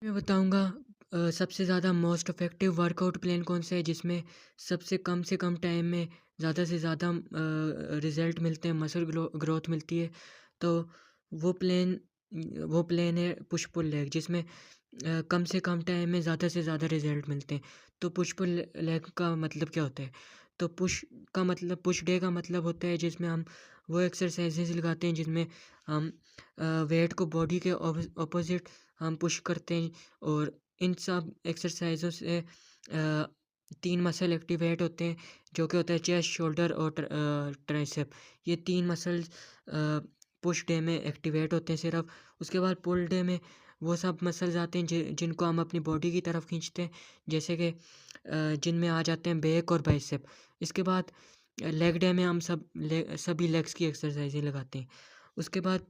मैं बताऊँगा सबसे ज़्यादा मोस्ट इफ़ेक्टिव वर्कआउट प्लान कौन-सा है जिसमें सबसे कम से कम टाइम में ज़्यादा से ज़्यादा रिज़ल्ट मिलते हैं, मसल ग्रोथ मिलती है। तो वो प्लान वो प्लान है पुश पुल लेग जिसमें कम से कम टाइम में ज़्यादा से ज़्यादा रिज़ल्ट मिलते हैं। तो पुश पुल लेग का मतलब क्या होता है? तो पुश डे का मतलब होता है जिसमें हम वो एक्सरसाइज़ेज़ लगाते हैं जिसमें हम वेट को बॉडी के ऑपोज़िट हम पुश करते हैं और इन सब एक्सरसाइज़ों से 3 मसल एक्टिवेट होते हैं जो कि होता है चेस्ट, शोल्डर और ट्राइसेप। ये 3 मसल्स पुश डे में एक्टिवेट होते हैं सिर्फ़। उसके बाद पुल डे में वो सब मसल्स आते हैं जिनको हम अपनी बॉडी की तरफ खींचते हैं, जैसे कि जिनमें आ जाते हैं बैक और बाइसेप। इसके बाद लेग डे में हम सभी लेग्स की एक्सरसाइज़ें लगाते हैं। उसके बाद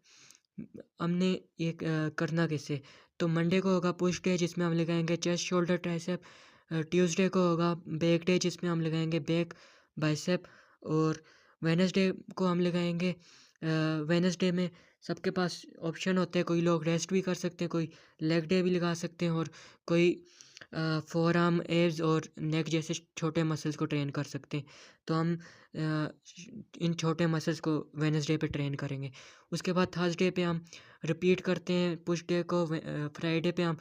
हमने ये करना कैसे? तो मंडे को होगा पुश डे जिसमें हम लगाएँगे चेस्ट, शोल्डर, ट्राइसेप। ट्यूसडे को होगा बैक डे जिसमें हम लगाएँगे बैक, बाइसेप और वेडनेसडे को हम लगाएँगे वेडनेसडे में सबके पास ऑप्शन होते हैं, कोई लोग रेस्ट भी कर सकते हैं, कोई लेग डे भी लगा सकते हैं और कोई फोरआर्म, एब्स और नेक जैसे छोटे मसल्स को ट्रेन कर सकते हैं। तो हम इन छोटे मसल्स को वेडनेसडे पे ट्रेन करेंगे। उसके बाद थर्सडे पे हम रिपीट करते हैं पुश डे को, फ्राइडे पे हम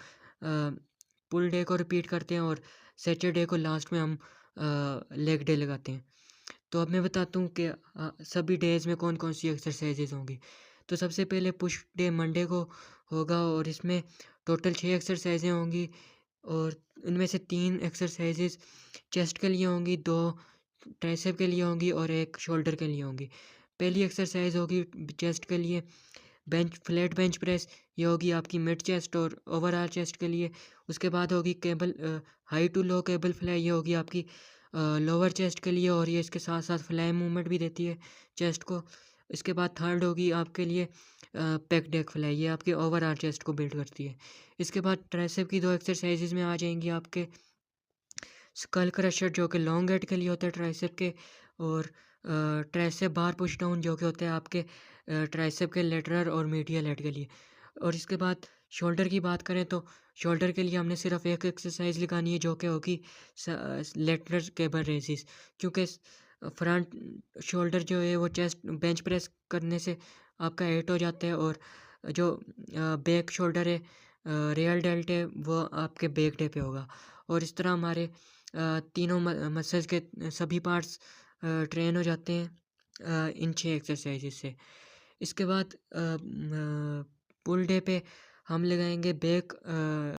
पुल डे को रिपीट करते हैं और सैटरडे को लास्ट में हम लेग डे लगाते हैं। तो अब मैं बताता हूँ कि सभी डेज़ में कौन-कौन सी एक्सरसाइज़ेज़ होंगी। तो सबसे पहले पुश डे मंडे को होगा और इसमें टोटल 6 एक्सरसाइज़ें होंगी और इनमें से 3 एक्सरसाइज़ेज़ चेस्ट के लिए होंगी, 2 ट्राइसेप के लिए होंगी और 1 शोल्डर के लिए होंगी। पहली एक्सरसाइज़ होगी चेस्ट के लिए फ्लैट बेंच प्रेस। ये होगी आपकी मिड चेस्ट और ओवरऑल चेस्ट के लिए। उसके बाद होगी high to low cable fly. ये होगी आपकी लोअर चेस्ट के लिए और ये इसके साथ साथ फ्लाई मूवमेंट भी देती है चेस्ट को। इसके बाद थर्ड होगी आपके लिए पेक डेक फ्लाई। ये आपके ओवरऑल चेस्ट को बिल्ड करती है। इसके बाद ट्राइसेप की 2 एक्सरसाइजेज में आ जाएंगी आपके स्कल क्रशर जो कि लॉन्ग हेड के लिए होता है ट्राइसेप के, और ट्राइसेप बार पुश डाउन जो कि होता है आपके ट्राइसेप के लेटरल और मीडियल हेड के लिए। और इसके बाद शोल्डर की बात करें तो शोल्डर के लिए हमने सिर्फ एक एक्सरसाइज लगानी है जो कि होगी लेटरल केबल रेसिस, क्योंकि फ्रंट शोल्डर जो है वो चेस्ट बेंच प्रेस करने से आपका हिट हो जाता है और जो बैक शोल्डर है रियल डेल्ट है वो आपके बैक डे पे होगा। और इस तरह हमारे तीनों मसल्स के सभी पार्ट्स ट्रेन हो जाते हैं इन 6 एक्सरसाइजेज से। इसके बाद पुल डे पे हम लगाएंगे बैक